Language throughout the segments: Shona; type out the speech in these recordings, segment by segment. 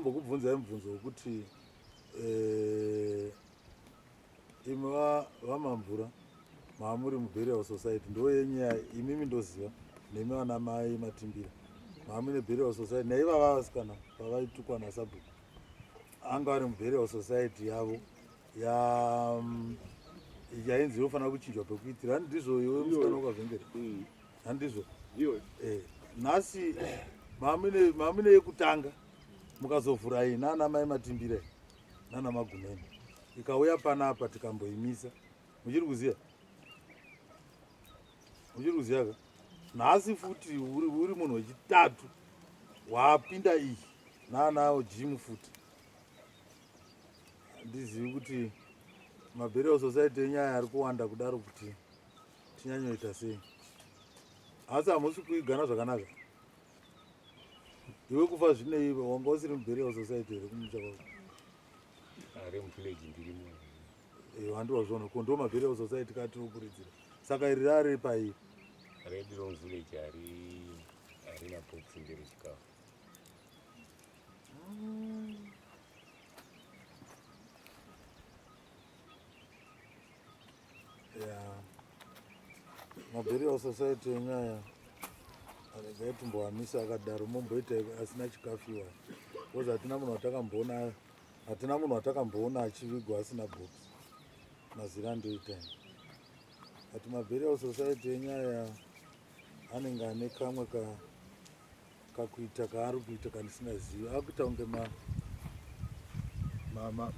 ndambokubvunzai mubvunzo wekuti imi vamamvura maamuri muburial society ndo yenyaya imimi ndoziva nemi vana mai Matimbira maamune burial society naivava vasikana pavaitukwa nasabhuku anga ari muburial society yavo yainzi yofanira kuchinjwa pekuitira handizvo iwe musikana ukavhengera handizvo nhasi maamune yekutanga mukazovhurai nana mai Matimbira nana Magumeni ikauya panapa tikamboimisa muchiri kuziva ka nhasi futi uri munhu wechitatu wapinda iyi naanawo jimu futi handizivi kuti maburial society enyaya ari kuwanda kudaro kuti tinyanyoita sei asi hamusi kuigana zvakanaka iwe kufa zvinei wanga usiri muburial society here kumucha kwako ari muvillage ndirimo handiwazvona ko ndo maburial society katiri kupuridzira saka iri rari pai red rose village harina box mberi chikafu maburial society enyaya gaitimbohamisa akadaro momboita asina chikafu iwa bcause hatina munhu watakamboona achivigwa asina box mazira ndoitai ati maburial society enyaya anenge ane kamwe kakuita kaari kuita kandisingazivi akuita kunge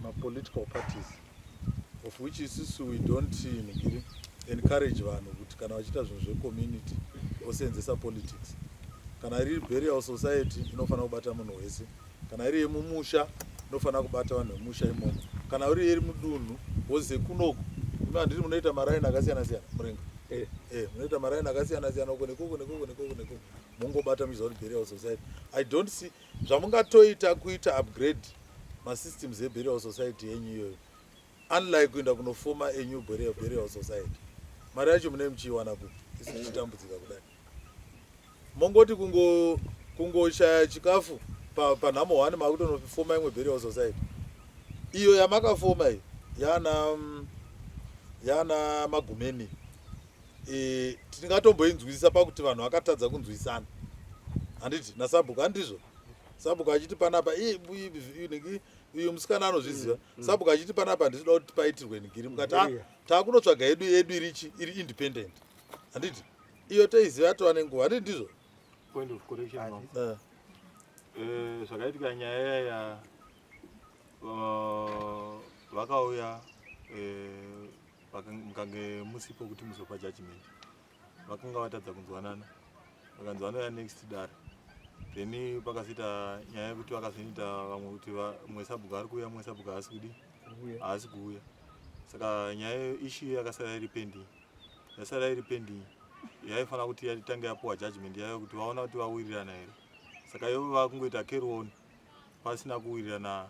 mapolitical parties of which isusu we don't encourage vanhu kuti kana vachiita zvinhu zvecommunity vosenzesa politics. Kana iri burial society inofanira kubata munhu wese, kana iri yemumusha inofanira kubata vanhu vemusha imomo, kana iri iri mudunhu woze kunoko ino handiti munoita maraini akasiyana siyana murenga munoita maraini akasiyana siyana uko nekoko mungobata muchiziva kuti burial society. I don't see zvamungatoita kuita upgrade masystems eburial society yenyu iyoyo, unlike kuenda kunofoma enyu burial society. Mari yacho mune muchiiwana kupi isi tichitambudzika kudai, mongoti kungoshaya chikafu panhamo 1 makutonofoma imwe burial society. Iyo yamakafoma iyi yana Magumeni tingatomboinzwisisa pakuti vanhu vakatadza kunzwisana, handiti nasabhuku handizvo. Sabhuku achiti panapa uyu musikana anozviziva. Sabhuku achiti panapa handisida kuti paitirwe nigiri, mukati taakunotsvaga yedu iri independent, handiti iyo toiziva tova nenguva, handiti ndizvo. Point of correction zvakaitika nyaya ya vakauya mukange musipo kuti muzopa judgment, vakanga vatadza kunzwanana, vakanzwanana next dare, then pakazoita nyaya yekuti vakazoita vamwe kuti mumwe sabhuku ari kuuya mumwe sabhuku haasi kuuya. Saka nyaya issue yakasara iri pending, yasara iri pending, yaifanira kuti yatange yapuwa judgment yayo kuti vaona kuti vawirirana here. Saka ivo vakungoita carry on pasina kuwirirana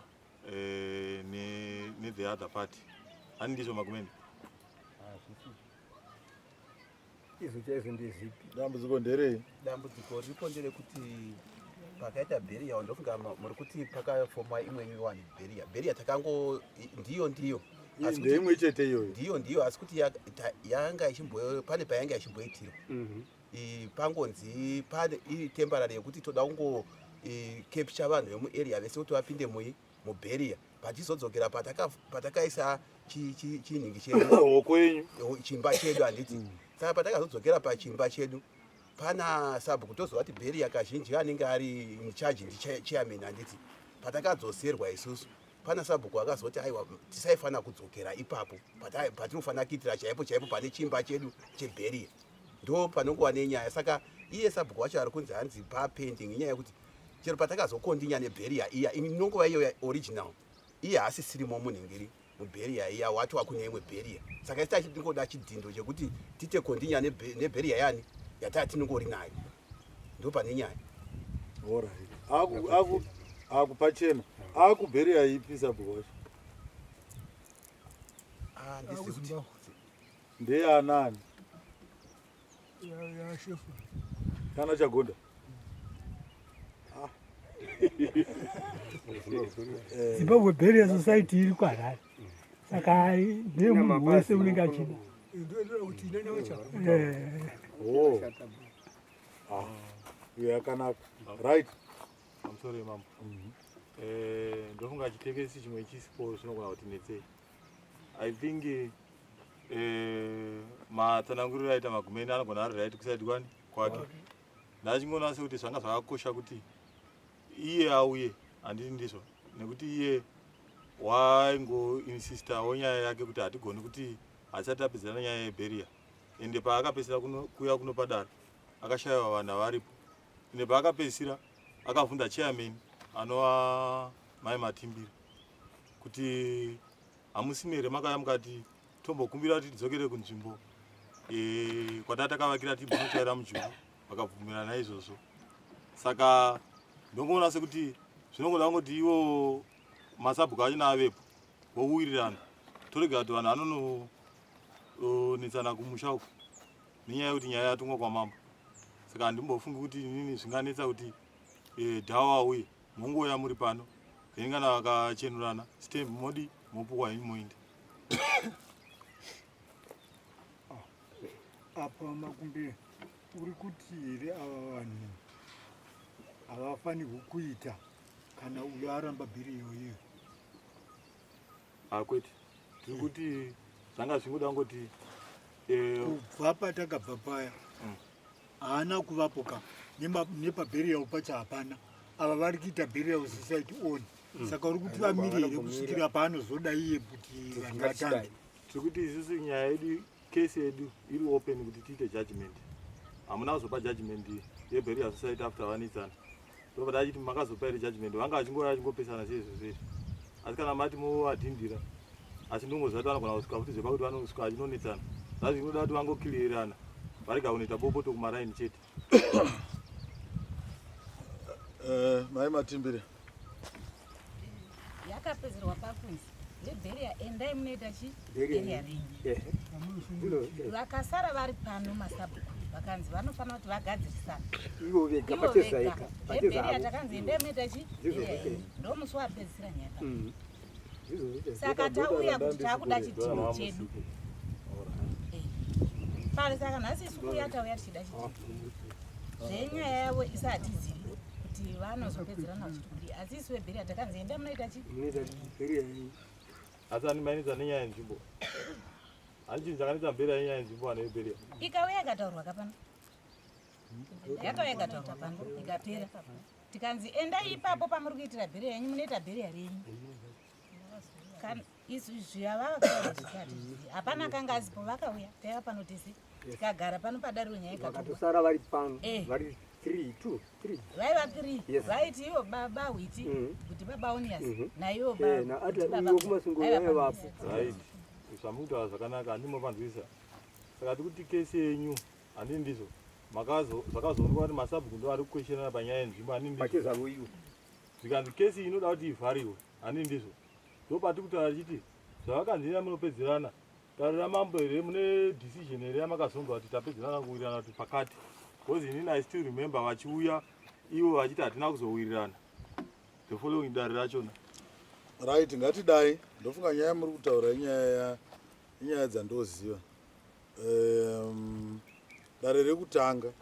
the other party. Hani ndizvo Magumeni? Izvo chaizvo ndezipi? Dambudziko nderei? Dambudziko riripo nderekuti pakaita burial ndofunga muri kuti pakafoma imwe nyuwani burial takango ndiyo ndeimwe chete iyoyo ndiyo asi kuti yanga pane payanga ichimboitirwa pangonzi pane iri temporary yekuti toda kungo capture vanhu vemuarea vese kuti vapinde muburial, patizodzokera patakaisa chinhingi chedu chimba chedu handiti. Saka patakazodzokera pachimba chedu pana sabhuku tozova kuti burial kazhinji anenge ari muchaji ndichairman handiti. Patakadzoserwa isusu pana sabhuku akazoti aiwa tisaifanira kudzokera ipapo patinofanira kuitira chaipo pane chimba chedu cheburial, ndo panongova nenyaya. Saka iye sabhuku wacho ari kunzi hanzi papending inyaya yekuti chero patakazokondinya neburial iya inongova iyo original, iye haasisirimo munhingiri muburial iya watwa kune imwe burial. Saka isi tachingoda chidhindo chekuti tite kondinya neburial yani yatatinongori nayo, ndo pane nyaya. Alright, akupachena akuburial ipi sabhuku wacho? Ndeyanani? Kana chagonda? Zimbabwe Burial Society iri kuHarare. Saka nemunhu wese unenge achida. Oh. Yakanaka. Right. I'm sorry, mama. Ndofunga chitekesi chimwe chisipo chinogona kuti netsei. I think matsananguriro aita Magumeni anogona ari right kuside kwani kwake. Ndachingoona sekuti zvanga zvakakosha kuti iye auye handini ndizvo nekuti iye waingoinsista nyaya yake kuti hatigoni kuti hatisati tapedzana nyaya yebheria ende paakapedzisira kuuya kuno padare akashayiwa vanhu avaripo ende paakapedzisira akavhunda chairman anova Mai Matimbira kuti hamusi mere makauya mukati tombokumbira kuti tidzokere kunzvimbo kwatata takavakira tibvunochaira mujuru vakabvumirana naizvozvo. Saka ndongoona sekuti zvinongoda kungoti ivo masabhuku acho naavepo vowirirana torega kuti vanhu vanonetsana kumusha uko nenyaya yekuti nyaya yatungwa kwamambo. Saka handimbofungi kuti nini zvinganetsa kuti dhawa auye mongoya muri pano then kana vakachenurana stamp modi mopuwa henyu moenda. Apa Makumbira uri kuti here ava vanhu havafanirwi kuita kana uyo aramba bhiri iyoyo? Kwete tiri kuti zvanga zvingoda ngoti kubva patakabva paya haana kuvapo ka nepabherial pacho hapana. Ava vari kuita bherial society on. Saka uri kuti vamirire kusvikira paanozoda iye kuti vanhu vatange. Tiri kuti isusu nyaya yedu kesi yedu iri open kuti tiite judgment. Hamuna kuzopa judgment yebherial society after vanetsana. Ndoba tachiti makazopa iri judgment vanga vachingopesana seizvo zveshe. Asi kana mati movadhindira asi ndongoziva kuti vanogona kusvika kuti zvepa kuti vanosvika vachinonetsana zvazvinoda kuti vangokilirana varega kunoita bopoto kumaraini chete. Mai Matimbira yakapedzerwa pakunzi vebheria endai munoita chi bheria renyu. Vakasara vari pano masabhuku vakanzi vanofanira kuti vagadzirisana ivo vega vebheria takanzi endai munoita chi bheria renyu ndomusi wapedzisira nyaya. Saka tauya kuti takuda chitimu chedu pale. Saka nhasi isu kuya tauya tichida chitimu zvenyaya yavo isati zivi kuti vanozopedzerana vachitokudi asi isu vebheria takanzi endai munoita chi bheria renyu. Asi animainidza nenyaya yenzvimbo handichinhu chakanetsa bheria yenyaya yenzvimbo vana vebheria ikauya ikataurwa kapano yakauya ikataurwa pano ikapera tikanzi endai ipapo pamuri kuitira bheria yenyu munoita bheria renyu. Izvi havavakauya zvisati hapana kanga asipo vakauya taiva pano tese tikagara pano padare wenyaya ikatosara vari pano vari 3 vaiva 3 vaiti ivo baba Hwiti kuti baba Onias naivo zvamukutaura zvakanaka handimopanzwisa. Saka tikuti kesi yenyu handini ndizvo zvakazoonekwa kuti masabhuku ndo ari kukwesherana panyaya yenzvimbo handini ndizvo. Zvikanzi kesi inoda kuti ivhariwe handini ndizvo. Ndopati kutaura chiti zvavakanzira munopedzerana taurira mambo here mune decision here yamakazonzwa kuti tapedzerana kuwirirana kuti pakati because inini I still remember vachiuya ivo vachiti hatina kuzowirirana the following dare rachona. Right, ngatidai ndofunga nyaya muri kutaura inyaya dzandoziva. Dare rekutanga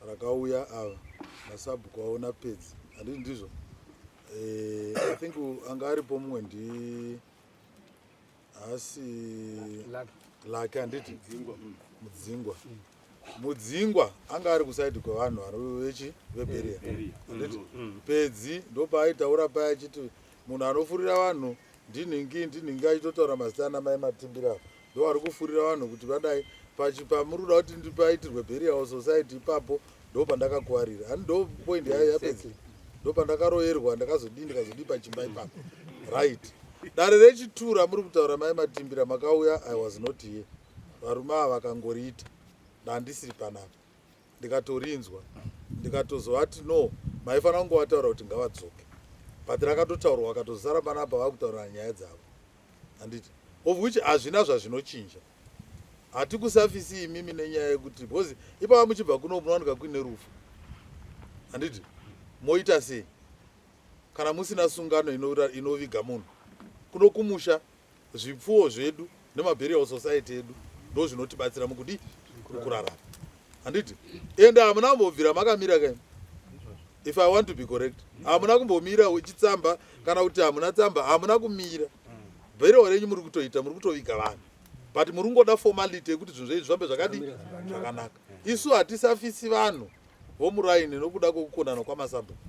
rakauya ava masabhuku aona pedzi handini ndizvo. I think anga aripo mumwe hasi lake handiti mudzingwa anga ari kusaidi kwevanhu vari vebheria pedzi ndopaaitaura paya achiti munhu anofurira vanhu ndinhingi achitotaura mazita ana Mai Matimbira ndo ari kufurira vanhu kuti vadai pamuri kuda kuti paitirwe bheria society ipapo ndo pandakakuwarira hani ndo point yapedzi ndo pandakaroyerwa ndikazodi pachimba ipapo. Right, dare rechitura muri kutaura Mai Matimbira makauya I was not here. Varume ava vakangoriita handisiri panapa ndikatorinzwa ndikatozova kuti no maifanira kunge vataura kuti ngavadzoke but rakatotaurwa vakatozara panapa vakutaura nyaya dzavo handiti of which hazvina zvazvinochinja. Hati kusafisi imimi nenyaya yekuti because ipava muchibva kuno munowanika kuine rufu handiti moita sei kana musina sungano inoviga munhu kuno kumusha zvipfuwo zvedu nemaburial society edu ndo zvinotibatsira mukudi kurarama handiti ende hamuna kumbobvira makamira kaini if I want to be correct hamuna kumbomira uchitsamba kana kuti hamuna tsamba hamuna kumira burial renyu muri kutoita muri kutoviga vanhu but muri kungoda formality yekuti zvinhu zvedu zvifambe zvakadi zvakanaka isu hatisafisi vanhu vomuraini nokuda kwekukonana kwamasabhuku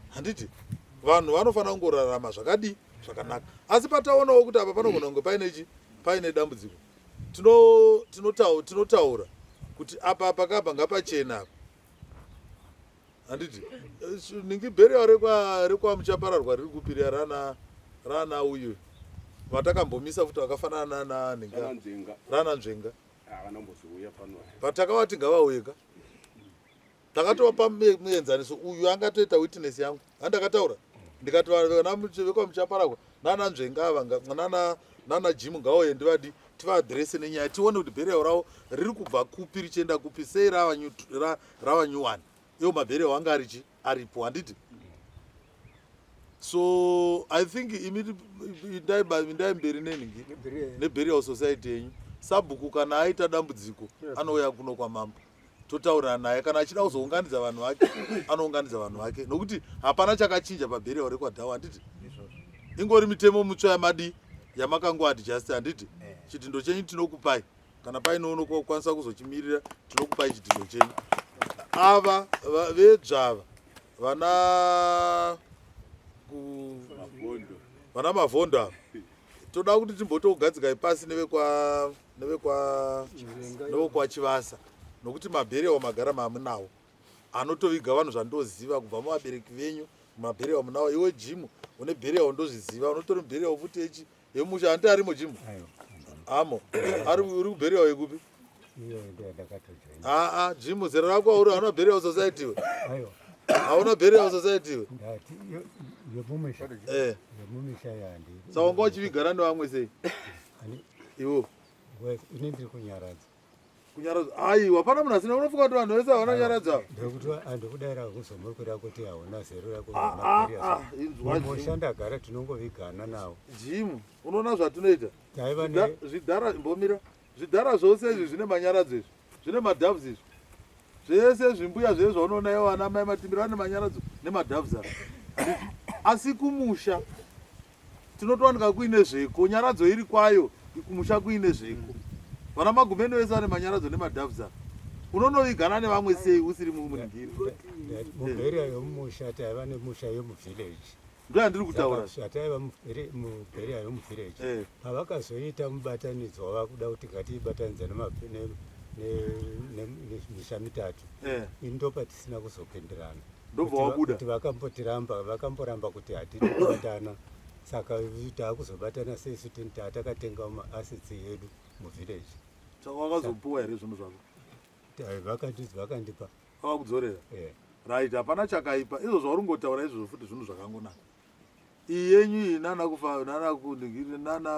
handiti vanhu vanofanira kungorarama zvakadi zvakanaka asi pataonawo kuti apa panogona kunge paine dambudziko tinotaura kuti apa pakabva ngapachena apa handiti ningi burial rekwamuchapararwa riri kupiri rana uyu vatakambomisa futi vakafanana rana nzvenga patakavati ngavauyeka takatova muenzaniso uyu angatoita witness yangu handakataura ndikati vekwamuchapararwa nana nzvenga ava nana jimu ngauye ndivadi tivaadhirese nenyaya tione kuti burial ravo riri kubva kupi richienda kupi sei rava nyuwani iwo maburial anga aripo handiti so I think indai mberi neningi neburial society yenyu sabhuku kana aita dambudziko anouya kuno kwamambo totaurana naye kana achida kuzounganidza vanhu vake anounganidza vanhu vake nokuti hapana chakachinja paburial rekwadhawa handiti ingori mitemo mutsva yamadi yamakangoadjust handiti chitindo chenyu tinokupai kana painoono kwanisa kuzochimirira tinokupai chitindo chenyu ava vedzvava vana mavhondo ava toda kuti timbotogadzikai pasi nevekwa Chivasa nokuti maburial magara mamunawo anotoviga vanhu zvandoziva kubva muvabereki venyu maburial munawo iwe jimu une burial ndozviziva unotori burial futi echi yemusha handi arimo jimu amo uri kuburial yekupi jimu zera rako auri hauna burial society we hauna burial society we saka wanga uchivigara nevamwe sei iwo inendiri kunyaradza aiwa pana munhu asina unofunga kuti vanhu vese havana nyaradza ndekuti handikudaira kuzomukwira kuti hauna zero rako ndagara tinongovigana nawo jimu unoona zvatinoita zvidhara mbomira zvidhara zvose izvi zvine manyaradzo izvi zvine madhavs izvi zvese zvimbuya zvese zvaunoona iwo ana mai matimbiro ane manyaradzo nemadhavs ava asi kumusha tinotowanika kuine zveko nyaradzo iri kwayo kumusha kuine zveko vana magumeno vese ane manyaradzo nemadhavs ava unonovigana nevamwe sei usiri mumuningiri mubheria yomumusha taiva nemusha yomuvhileji ndo yandiri kutaura ataiva mubheria yomuvhileji pavakazoita mubatanidzo wava kuda kuti ngatiibatanidza nemisha mitatu indopa tisina kuzopenderana ndobva wabuda kuti vakamboramba kuti hatidi kubatana saka taakuzobatana sesu takatenga maassets edu muvhileji saka wakazopuwa here zvinhu zvako vakandipa vakakudzorera right hapana chakaipa izvo zvauri izvozvo futi zvinhu zvakangonaka iyi yenyu iyi nana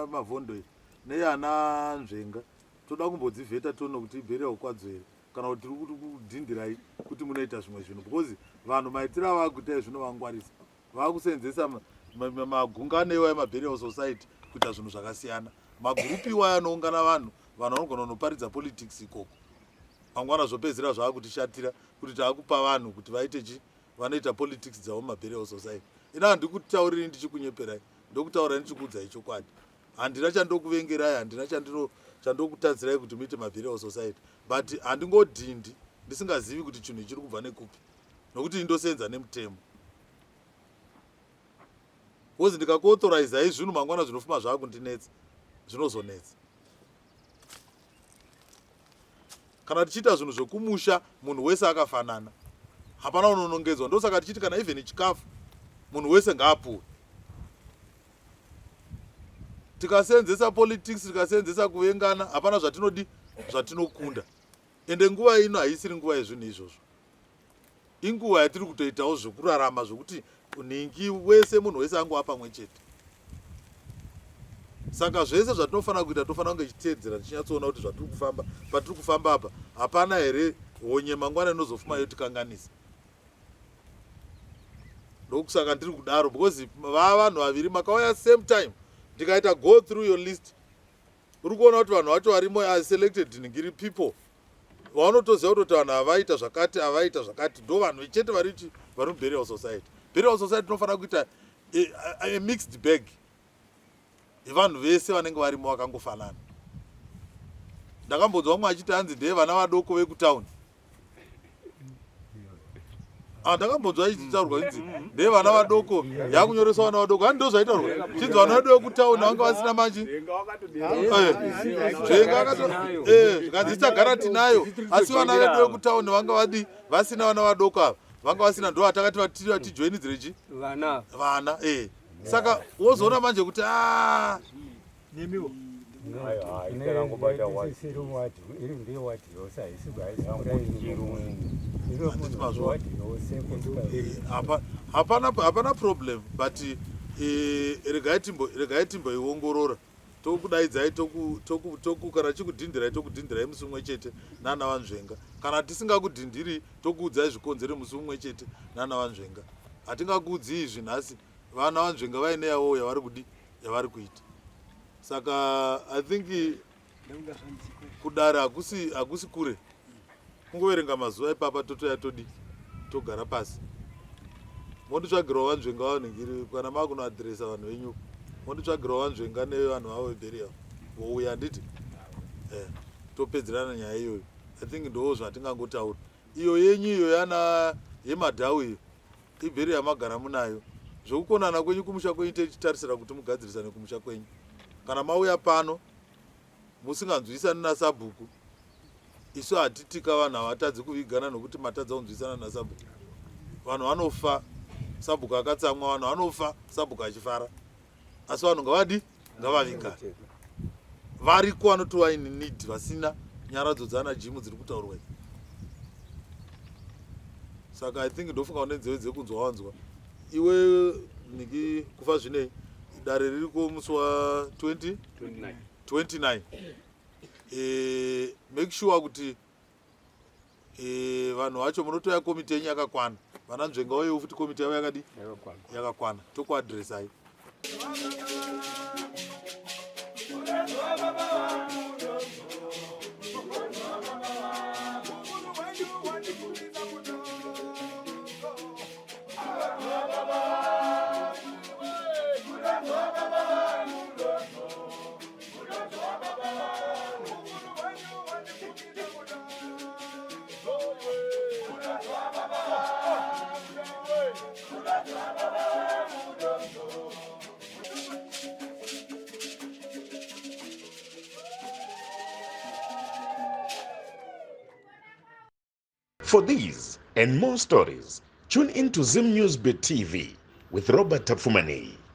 mavhondo iyi neyana nzvenga toda kumbodzivheta toona kuti ibheriwa kwadzo here kana kuti tiri kuti kudhindirai kuti munoita zvimwe zvinhu because vanhu maitiro avakuitai zvino vangwarisa vakusenzesa magungano iwayo maburial society kuita zvinhu zvakasiyana magurupi iwayo anoungana vanhu vanogona kunoparidza politics ikoko mangwana zvopedzera zvaakutishatira kuti taakupa vanhu kuti vaite vanoita politics dzavo maburial society ina handikutauriri ndichikunyeperai ndokutaura ndichikuudzai chokwadi handina chandokuvengerai handina chandokutadzirai kuti muite maburial society but handingodhindi ndisingazivi kuti chinhu chiri kubva nekupi nokuti indosenza nemutemo kozi ndikakuauthorizeai zvinhu mangwana zvinofuma zvakundinetsa zvinozonetsa kana tichiita zvinhu zvokumusha munhu wese akafanana hapana unonongedzwa ndosaka tichiti kana even chikafu munhu wese ngaapuwe tikasenzesa politics tikasenzesa kuvengana hapana zvatinodi zvatinokunda ende nguva ino haisiri nguva yezvinhu izvozvo inguva yatiri kutoitawo zvokurarama zvokuti ningi wese munhu wese angova pamwe chete saka zvese zvatinofanira kuita tofanira kunge tichiteedzera tichinyatsoona kuti patiri kufamba apa hapana here honye mangwana inozofuma yotikanganisa ndokusaka ndiri kudaro because vava vanhu vaviri makauya same time ndikaita go through your list uri kuona kuti vanhu vacho varimo are selected ningiri people vanotoziva kuti vanhu avaita zvakati avaita zvakati ndo vanhu chete vari muburial society. Burial society inofanira kuita a mixed bag yevanhu vese vanenge varimo vakangofanana. Ndakambonzwa mumwe achiti hanzi ndeye vana vadoko vekutauni. Ndakambonzwa ichitaurwa inzi ndeye vana vadoko yakunyoreswa vana vadoko hani ndo zvaitaurwa chinzi vana vedu vekutauni vanga vasina manji zvikanzi tichagara tinayo asi vana vedu vekutauni vanga vadi vasina vana vadoko ava vanga vasina ndo vatakati vatijoinidzirechi vana saka wozoona manje kuti nemiwo hapana problem but regai timboiongorora tokudaidzai kana chikudhindirai tokudhindirai musi mumwe chete nana vanzvenga kana tisingakudhindiri tokuudzai zvikonzere musi mumwe chete nana vanzvenga hatingakuudzi izvi nhasi vana vanzvenga vaine yavo yavari kudi yavari kuita. Saka I think kudare hakusi kure kungoverenga mazuva ipapa totoya togara pasi monditsvagirawo vanzvenga vanhingiri kana makunoadhiresa vanhu venyu monditsvagirawo vanzvenga nevanhu vavo veberial vouya handiti topedzerana nyaya iyoyo. I think ndo zvatingangotaura iyo yenyu iyo yana yemadhau iyo iberial magara munayo zvokukonana kwenyu kumusha kwenyu tichitarisira kuti mugadzirisane kumusha kwenyu. Kana mauya pano musinganzwisani nasabhuku isu hatitika vanhu havatadzi kuvigana nokuti matadza kunzwisana nasabhuku. Vanhu vanofa sabhuku akatsamwa, vanhu vanofa sabhuku achifara, asi vanhu ngavavigana variko vanotova in need vasina nyaradzo dzana jimu dziri kutaurwa. Saka I think ndofunga une nzeve dzekunzwa wanzwa iwe niki kufa zvinei dare ririko musi wa 29 make sure kuti vanhu vacho munotoya komiti yenyu yakakwana vana nzvenga wayo futi komiti yavo yakadi yakakwana tokuadhiresai. For these and more stories, tune in to Zim News Bit TV with Robert Tafumani.